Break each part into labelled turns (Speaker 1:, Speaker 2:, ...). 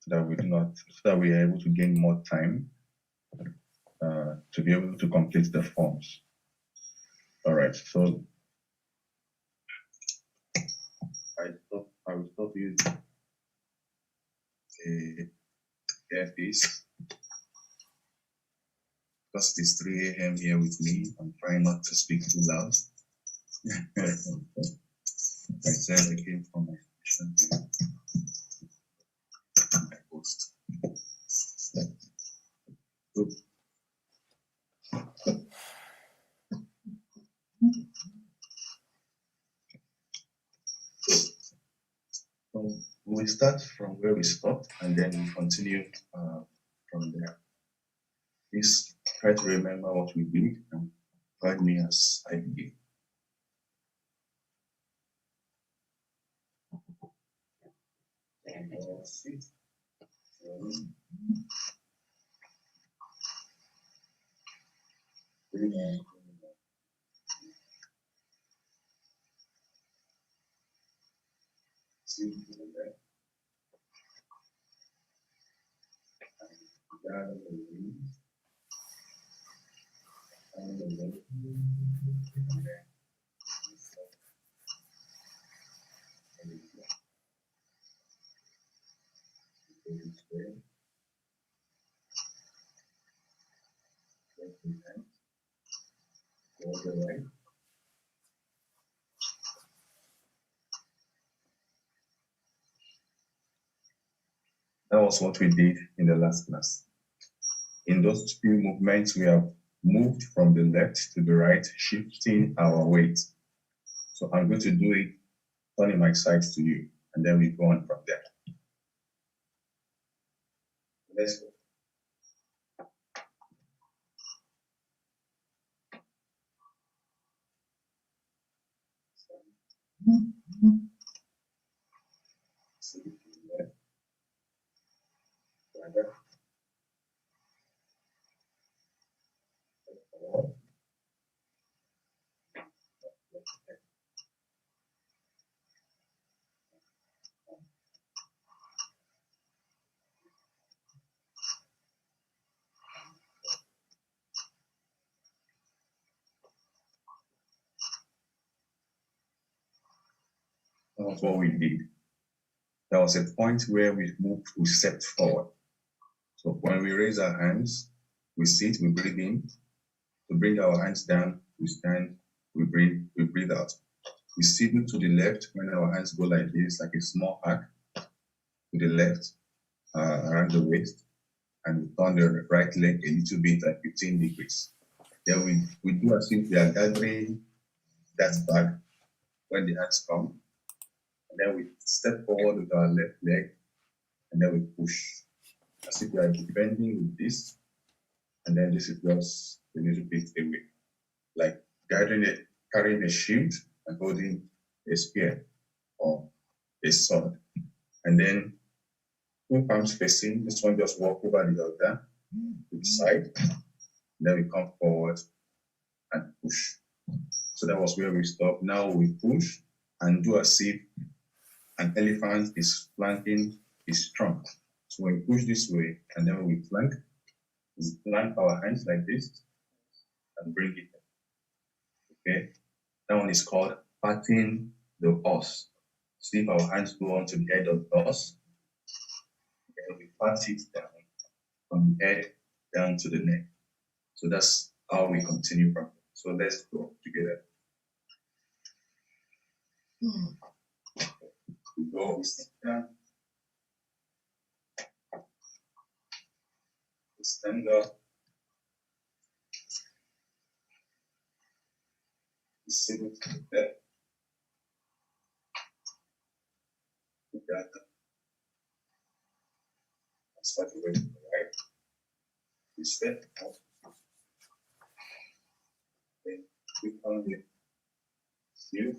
Speaker 1: that we do not, so that we are able to gain more time to be able to complete the forms. All right, so I will stop using a earpiece because it's 3 a.m. here with me. I'm trying not to speak too loud. I said I came from my station to my post. So we start from where we stopped and then we continue from there. Please try to remember what we did and join me as I begin. That was what we did in the last class. In those few movements, we have moved from the left to the right, shifting our weight. So I'm going to do it, turning my sides to you, and then we go on from there. Let's go. That was what we did. There was a point where we moved, we stepped forward. So when we raise our hands, we sit, we breathe in. We bring our hands down, we stand, we breathe out. We sit to the left when our hands go like this, like a small arc to the left, around the waist, and we turn the right leg a little bit at 15 degrees. Then we do as if we are gathering that bag when the hands come. And then we step forward with our left leg, and then we push. As if we are bending with this, and then this is just a little bit away. Like carrying a shield and holding a spear or a sword. And then 2 palms facing, this one just walk over the other to the side. Then we come forward and push. So that was where we stopped. Now we push and do as if an elephant is flanking his trunk. So we push this way and then we flank our hands like this and bring it up. Okay, that one is called patting the horse. See if our hands go onto the head of the horse. And we pat it down from the head down to the neck. So that's how we continue from there. So let's go together. We go, we sit down. We stand up. We sit to the bed. We gather. Start away from the right. We step out. Then we come with heel.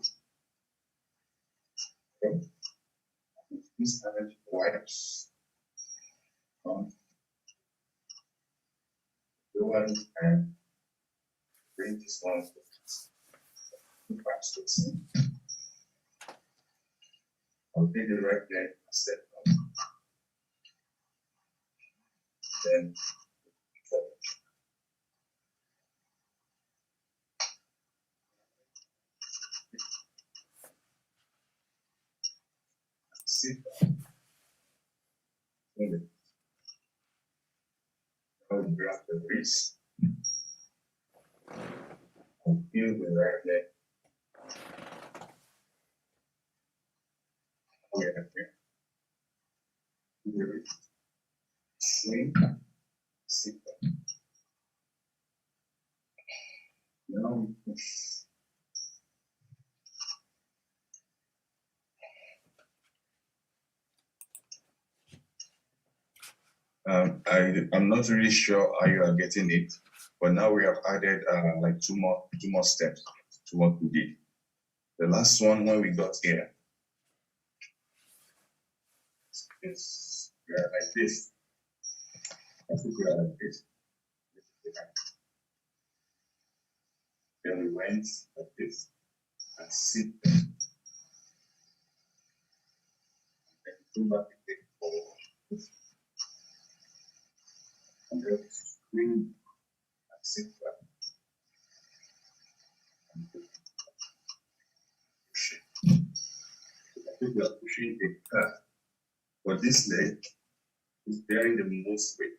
Speaker 1: Okay. This hand wipes on the one and bring this one to practice. I'll take the right leg and step up. then forward. Sit down. Now we grab the wrist and feel the right leg. Here. Swing, sit down. Now we push. I'm not really sure how you are getting it, but now we have added like two more steps to what we did. The last one when we got here is we are like this. I think we are like this. Then we went like this and sit there. Then come back again forward. And then swing and sit back. And push it. I think we are pushing the car, but this leg is bearing the most weight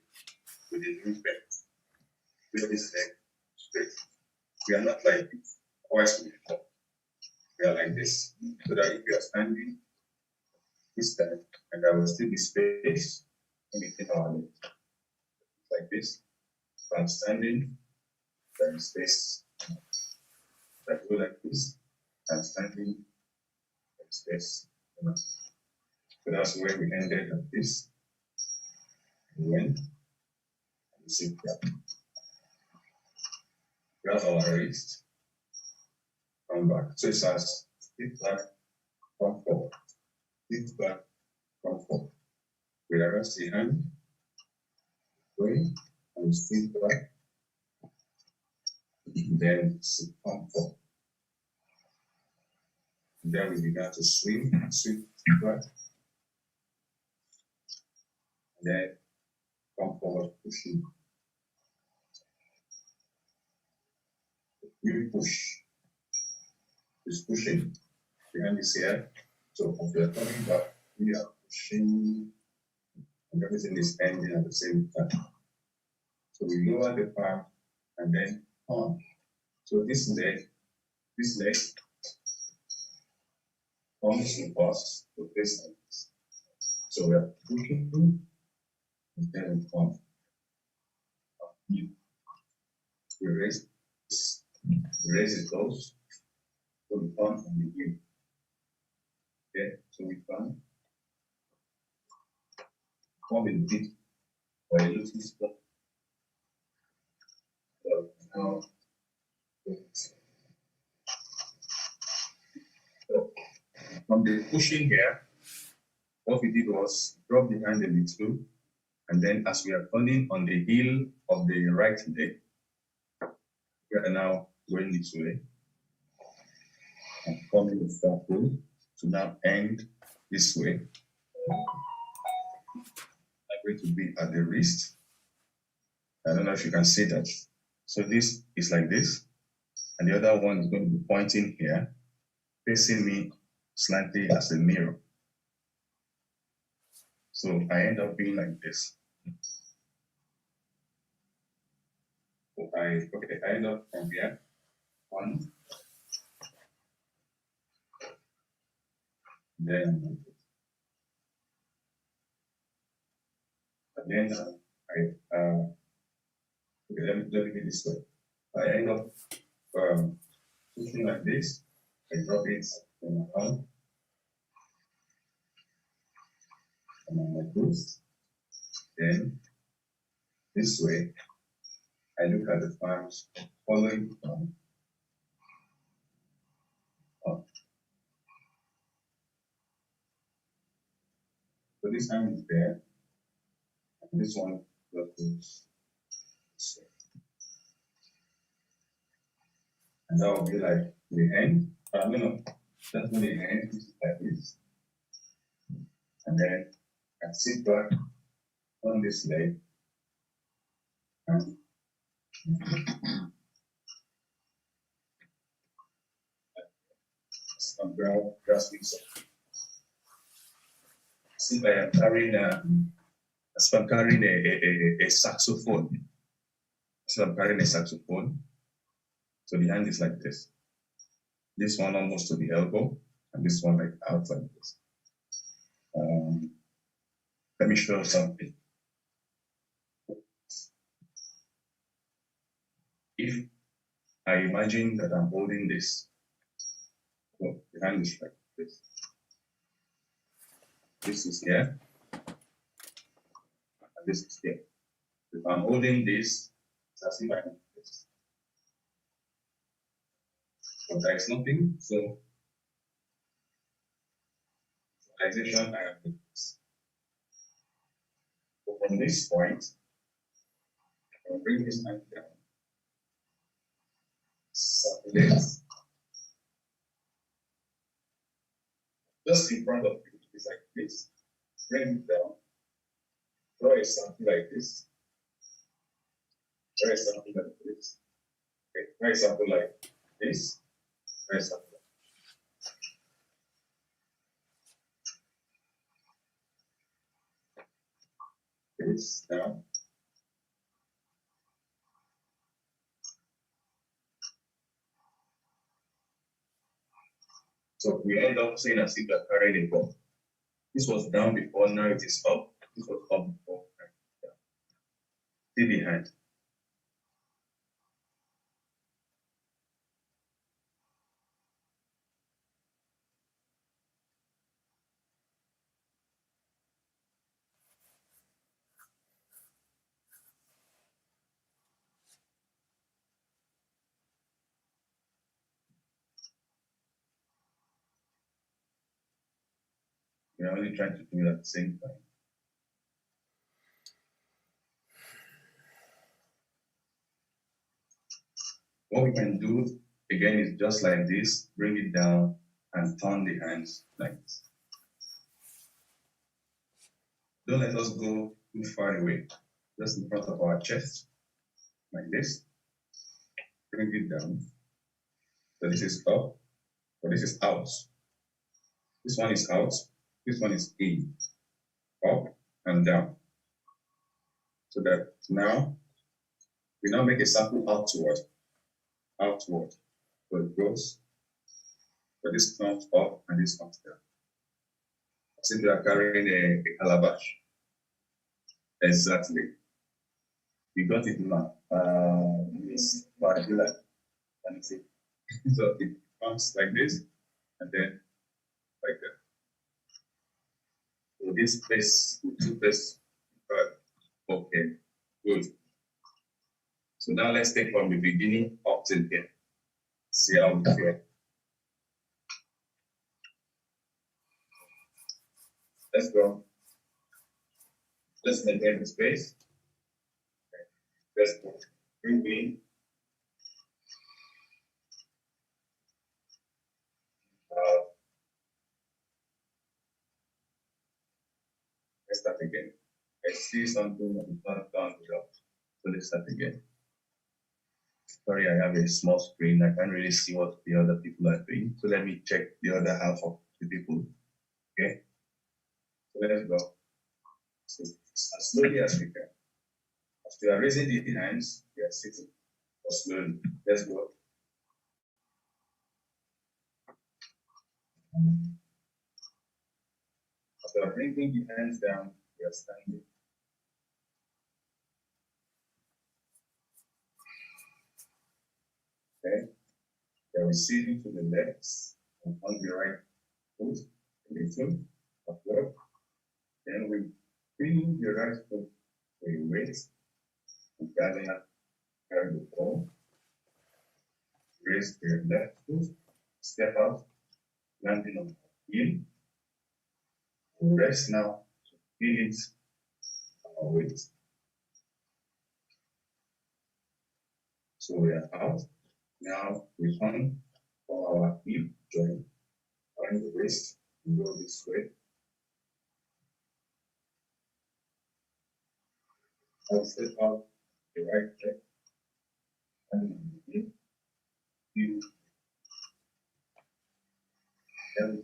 Speaker 1: with the new bend. With this leg straight. We are not like twice before. We are like this. So that if you are standing this time, and there will still be space in between our legs. Like this. If I'm standing, there is space. If I go like this, I'm standing, there is space. So that's where we ended like this. We went, and we sit down. Grab our wrist, come back. So it says, sit back, come forward. Sit back, come forward. We rest the hand, going, and sit back. Then sit, come forward. Then we began to swing, back. Then come forward, pushing. You push. It's pushing. The hand is here. So if you're coming back, we are pushing, and everything is ending at the same time. So we lower the palm and then on. So this leg comes with us to this like this. So we are pushing and then we come. We raise it close. So we come and we give. Okay, so we come in deep by a little spot. So now from the pushing here, what we did was drop the hand a little, and then as we are turning on the heel of the right leg, we are now going this way and coming the circle to now end this way. I'm going to be at the wrist. I don't know if you can see that. So this is like this, and the other one is going to be pointing here, facing me slightly as a mirror. So I end up being like this. So I end up from here, one, then let me do this way. I end up pushing like this. I drop it on my arm and on my boost. Then this way, I look at the palms following the palm up. So this hand is there, and this one goes this way. And that will be like the end. That's not the end, it's like this. And then I sit back on this leg Some grasping something. See, I am carrying as if I'm carrying a saxophone. So I'm carrying a saxophone. So the hand is like this. This one almost to the elbow, and this one like out like this. Let me show you something. If I imagine that I'm holding this, so the hand is like this. This is here, and this is here. If I'm holding this, it's as if I am this. But there is nothing, so visualization I am doing this. So from this point, I'll bring this hand down. Circulate. Just in front of you, it's like this. Bring it down. Draw a something like this. Draw something like this. Okay. Draw something like this. Draw something like this. Down. So we end up saying as if you're carrying a ball. This was down before, now it is up. This was up before, now it's down. See the hand. We're only trying to do it at the same time. What we can do again is just like this, bring it down and turn the hands like this. Don't let us go too far away, just in front of our chest, like this. Bring it down. So this is up, so this is out. This one is out, this one is in, up and down. So that now, we now make a circle outward. So it goes, so this comes up and this comes down. As if you are carrying a calabash. Exactly. You got it now. It's particular. Can you see? So it comes like this and then like that. So this place, two place, okay, good. So now let's take from the beginning up till here. See how we feel. Let's go. Let's maintain the space. Okay. Let's go. Bring in. Let's start again. I see something that is not done well. So let's start again. Sorry, I have a small screen. I can't really see what the other people are doing. So let me check the other half of the people. Okay. So let's go. So as slowly as we can. As we are raising the hands, we are sitting. Or slowly. Let's go. As we are bringing the hands down, we are standing. Okay. We are receiving to the legs and on the right foot, a little upward. Then we bring the right foot to your waist and carry the ball. Raise the left foot, step out, landing on the heel. Rest now, feel it, our weight. So we are out. Now we turn for our hip joint, turn the wrist, and go this way. I'll step out the right leg, and begin you then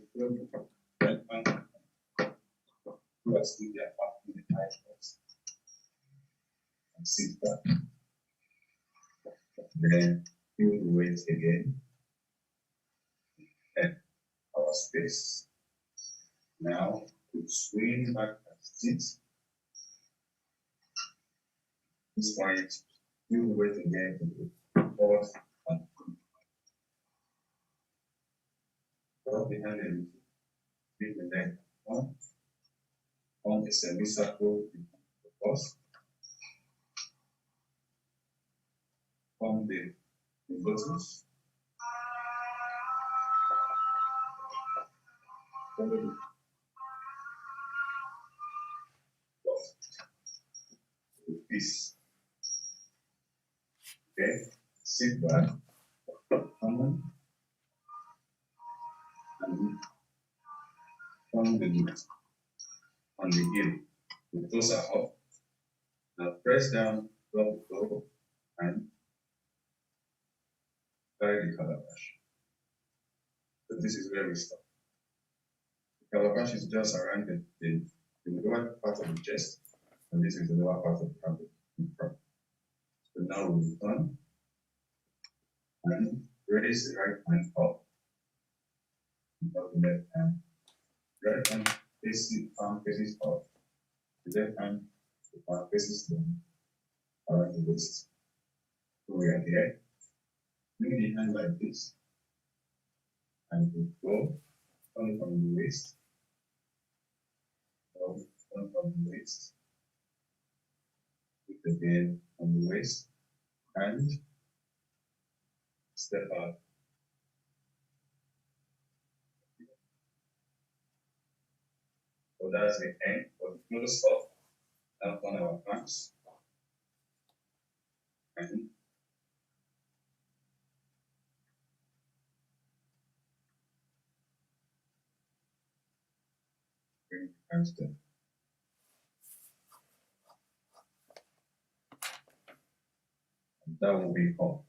Speaker 1: right hand towards the upper in the high box and sit back. Then feel the weight again and our space. Now we swing back and sit. This point, feel the weight again to the fourth and drop behind and bring the leg on a semicircle in the first, on the buttons, follow the piece. Okay, sit back, come on, and on the knee, on the heel. The toes are up. Now press down, drop the toe, and carry the calabash. So this is where we stop. The calabash is just around the lower part of the chest, and this is the lower part of the pelvis in front. So now we turn and raise the right hand up, above the left hand. Right hand faces palm faces up. The left hand, the palm faces down around the waist. So we are here. Bring the hand like this, and we go down from the waist, down from the waist, with again on the waist, and step out. So that's the end of the close up down on our palms. And bring the hands down. And that will be all.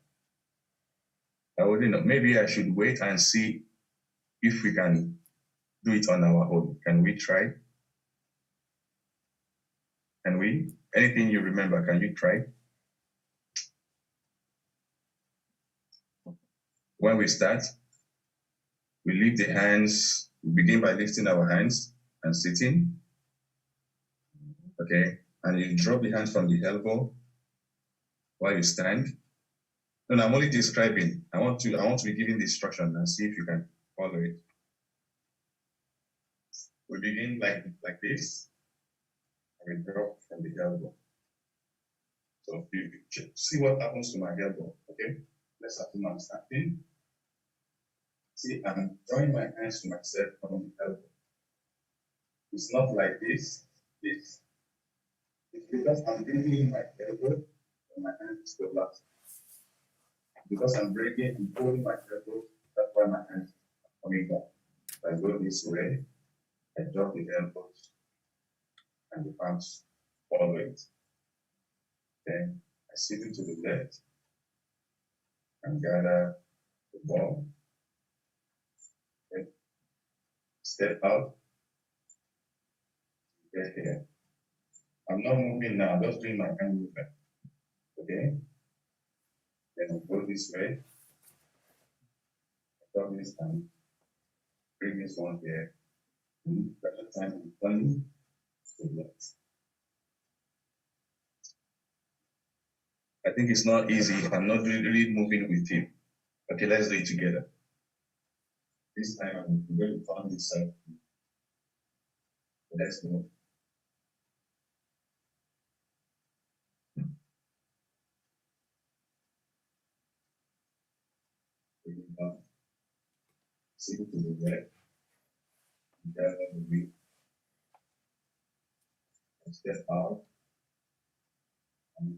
Speaker 1: I wouldn't know. Maybe I should wait and see if we can do it on our own. Can we try? Can we? Anything you remember, can you try? When we start, we lift the hands, we begin by lifting our hands and sitting. Okay, and you drop the hands from the elbow while you stand. No, I'm only describing. I want to be giving the instruction and see if you can follow it. We begin like this, and we drop from the elbow. So you see what happens to my elbow. Okay, let's assume I'm standing. See, I'm drawing my hands to myself from the elbow. It's not like this. It's because I'm bringing my elbow and my hand is collapsed. Because I'm bringing and holding my elbow, that's why my hands are coming back. I go this way, I drop the elbows and the palms follow it. Then I sit into the left and gather the ball. Okay. Step out, get here. I'm not moving now, I'm just doing my hand movement. Okay? Then I go this way. I drop this hand, bring this one here. By the time I'm turning to the left. I think it's not easy if I'm not really moving with him. Okay, let's do it together. This time I'm going to turn this side. Let's go. Bring it down. Sit to the left. Gather the wheel. And step out. And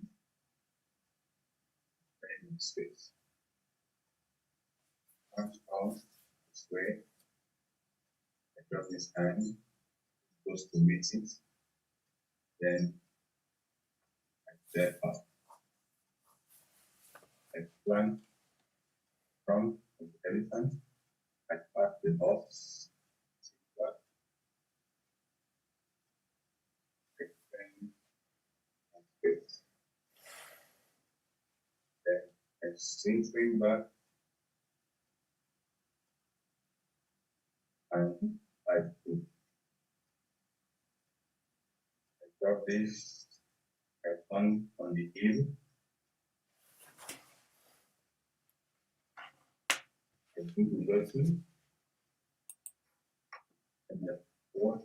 Speaker 1: bring in space. Arms out this way. I drop this hand. Goes to meet it. Then I step up. Flank from the elephant, back the horse, back, extend, and fit. Then a swing back and like to drop this on the heel. And we will go to and the fourth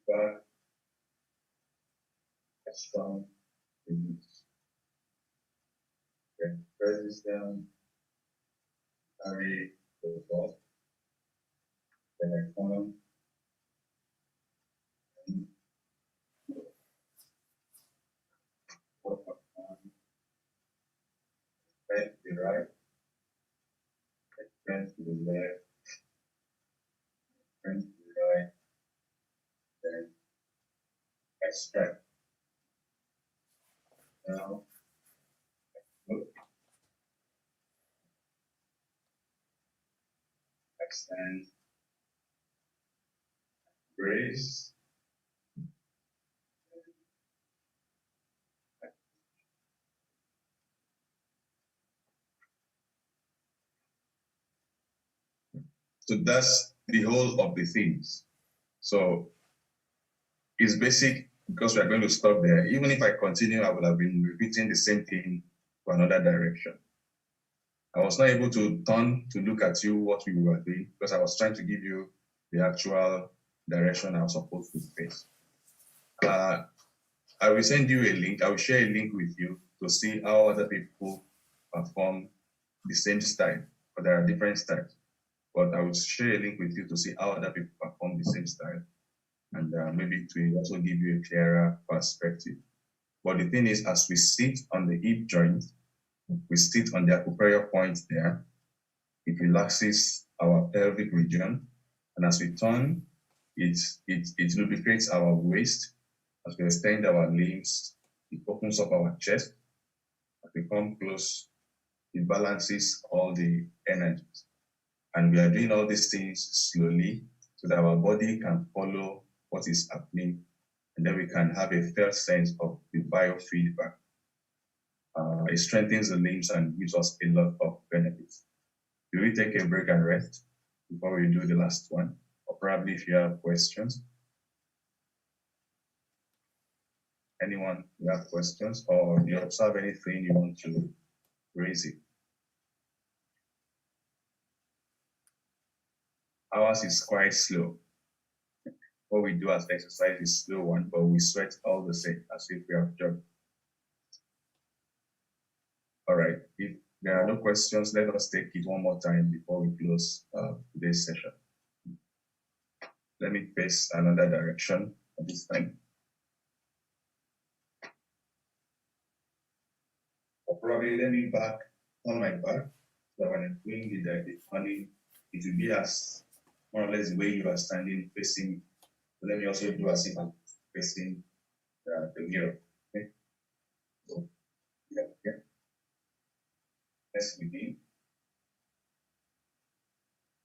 Speaker 1: back a strong release. Then press this down, carry the ball, then I come and work on bend to the right, bend to the left, bend to the right, then extract. Now, look, extend, brace, so that's the whole of the things. So it's basic because we are going to stop there. Even if I continue, I would have been repeating the same thing for another direction. I was not able to turn to look at you what we were doing because I was trying to give you the actual direction I was supposed to face. I will send you a link. I will share a link with you to see how other people perform the same style, but there are different styles. But I will share a link with you to see how other people perform the same style, and maybe it will also give you a clearer perspective. But the thing is, as we sit on the hip joint, we sit on the acuperior point there, it relaxes our pelvic region, and as we turn, it lubricates our waist. As we extend our limbs, it opens up our chest. As we come close, it balances all the energies. And we are doing all these things slowly so that our body can follow what is happening, and then we can have a felt sense of the biofeedback. It strengthens the limbs and gives us a lot of benefits. Do we take a break and rest before we do the last one? Or probably if you have questions. Anyone you have questions, or you observe anything you want to raise it? Ours is quite slow. What we do as exercise is slow one, but we sweat all the same as if we have jogged. All right, if there are no questions, let us take it one more time before we close today's session. Let me face another direction at this time. Or probably let me back on my back, so when I'm doing the turning, it will be as more or less the way you are standing facing. Let me also do as if I'm facing the mirror. Okay. So yeah. Let's begin.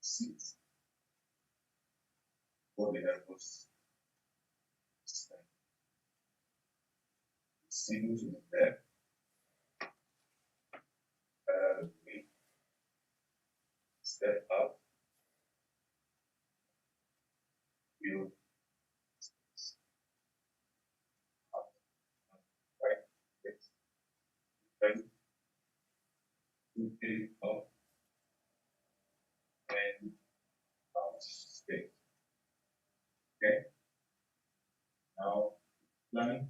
Speaker 1: Sit. Hold the elbows. Stand. Single to the back. Step up. You up, right, yes. Then you feel up and bounce, stay. Okay. Now, planning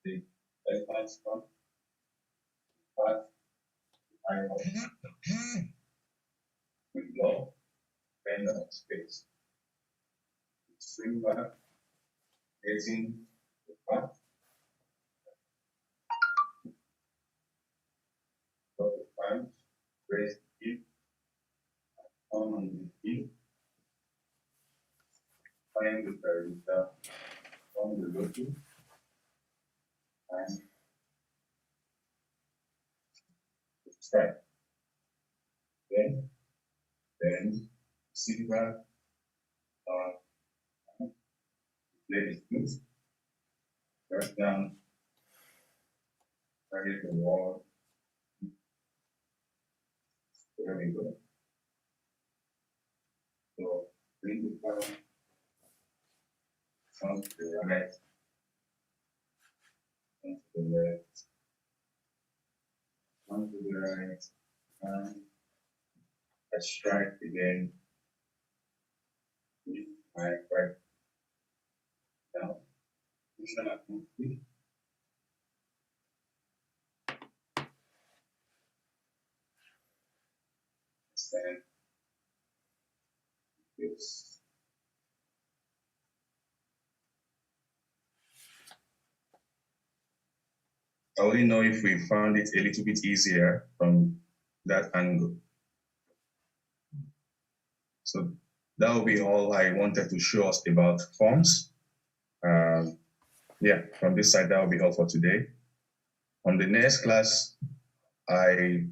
Speaker 1: the elephant's front, back, eye up, with low, bend on space. Swing back, facing the front, go the front, raise the hip, come on the hip, find the perimeter on the local and strike. Then sit back, let it move, press down, target the wall. There we go. So bring the power on to the right, on to the left, on to the right, and I strike again with my right down. Stand this. I only know if we found it a little bit easier from that angle. So that will be all I wanted to show us about forms. Yeah, from this side, that will be all for today. On the next class, we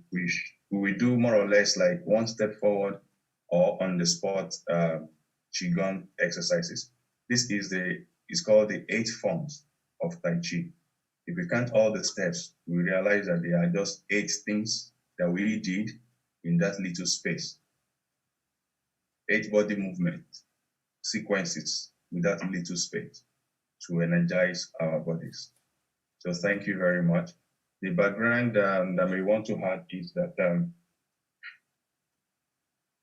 Speaker 1: will do more or less like one step forward or on the spot Qigong exercises. This is called the 8 forms of Tai Chi. If we count all the steps, we realize that there are just 8 things that we did in that little space. 8 body movement sequences with that little space to energize our bodies. So thank you very much. The background that we want to add is that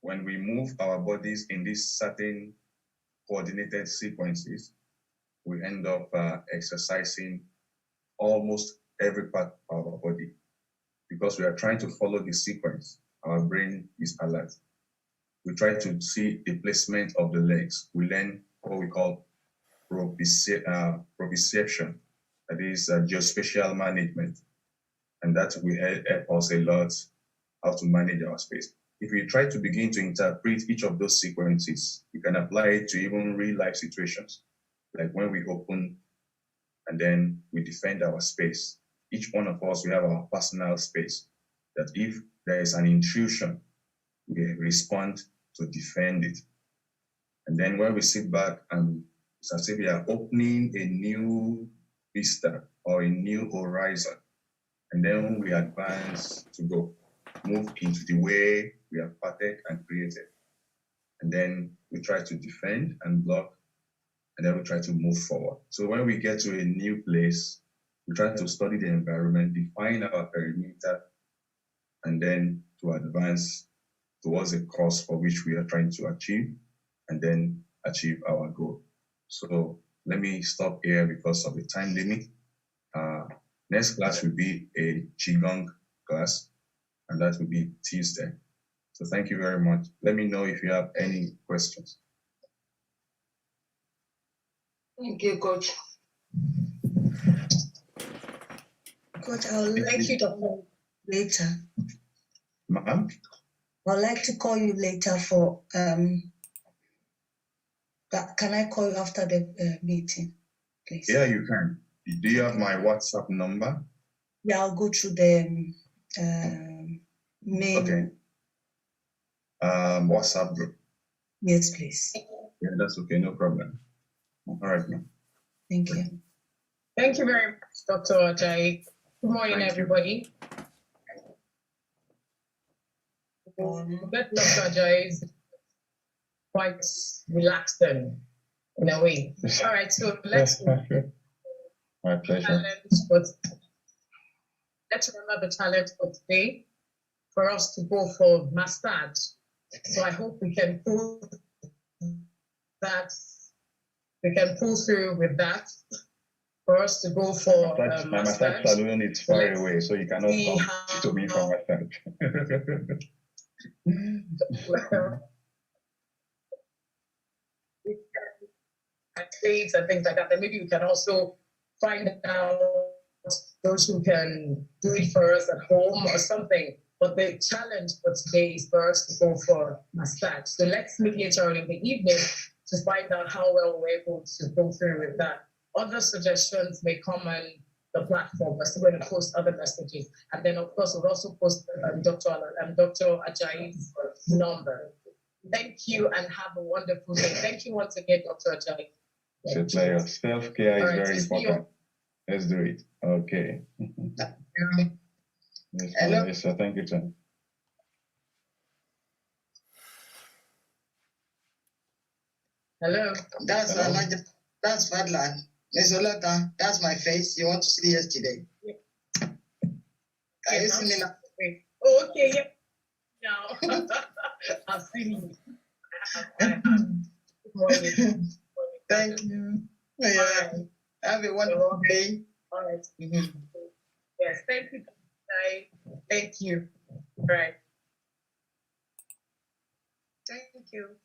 Speaker 1: when we move our bodies in these certain coordinated sequences, we end up exercising almost every part of our body. Because we are trying to follow the sequence, our brain is alert. We try to see the placement of the legs. We learn what we call proprioception, that is geospatial management. And that will help us a lot how to manage our space. If we try to begin to interpret each of those sequences, we can apply it to even real life situations, like when we open and then we defend our space. Each one of us, we have our personal space, that if there is an intrusion, we respond to defend it. And then when we sit back and it's as if we are opening a new vista or a new horizon, and then we advance to go, move into the way we have parted and created. And then we try to defend and block, and then we try to move forward. So when we get to a new place, we try to study the environment, define our perimeter, and then to advance towards a course for which we are trying to achieve, and then achieve our goal. So let me stop here because of the time limit. Next class will be a Qigong class, and that will be Tuesday. So thank you very much. Let me know if you have any questions.
Speaker 2: Thank you, Coach.
Speaker 3: Coach, I would like you to call later.
Speaker 1: Ma'am?
Speaker 3: I'd like to call you later for, can I call you after the meeting, please?
Speaker 1: Yeah, you can. Do you have my WhatsApp number?
Speaker 3: Yeah, I'll go through the mail.
Speaker 1: Okay. WhatsApp group.
Speaker 3: Yes, please.
Speaker 1: Yeah, that's okay, no problem. All right, ma'am.
Speaker 3: Thank you.
Speaker 2: Thank you very much, Dr. Ajayi. Good morning, everybody. That Dr. Ajayi is quite relaxed in a way. All right, so let's
Speaker 1: my pleasure.
Speaker 2: Let's remember the challenge for today for us to go for massage. So I hope we can pull that. We can pull through with that for us to go for
Speaker 1: my massage salon is far away, so you cannot come to me for massage.
Speaker 2: And things like that. Then maybe we can also find out those who can do it for us at home or something. But the challenge for today is for us to go for massage. So let's meet later on in the evening to find out how well we're able to go through with that. other suggestions may come on the platform. We're still going to post other messages. And then, of course, we'll also post Dr. Ajayi's number. Thank you and have a wonderful day. Thank you once again, Dr. Ajayi.
Speaker 1: It's a pleasure. Self-care is
Speaker 2: All right,
Speaker 1: very
Speaker 2: see you.
Speaker 1: important. Let's do it. Okay.
Speaker 3: Hello.
Speaker 1: Yes, sir. Thank you, sir.
Speaker 2: Hello.
Speaker 3: That's
Speaker 1: Hello?
Speaker 3: that's Fadlan. Miss Olata, that's my face. You want to see yesterday? Can you see me now?
Speaker 2: Oh, okay, yeah. Now, I've seen you. I have. Good morning. Good morning.
Speaker 3: Thank you.
Speaker 2: All
Speaker 3: Yeah.
Speaker 2: right.
Speaker 3: Have a wonderful day.
Speaker 2: All right.
Speaker 3: Mhm.
Speaker 2: Yes, thank you. Bye. Thank you. All right.
Speaker 3: Thank you.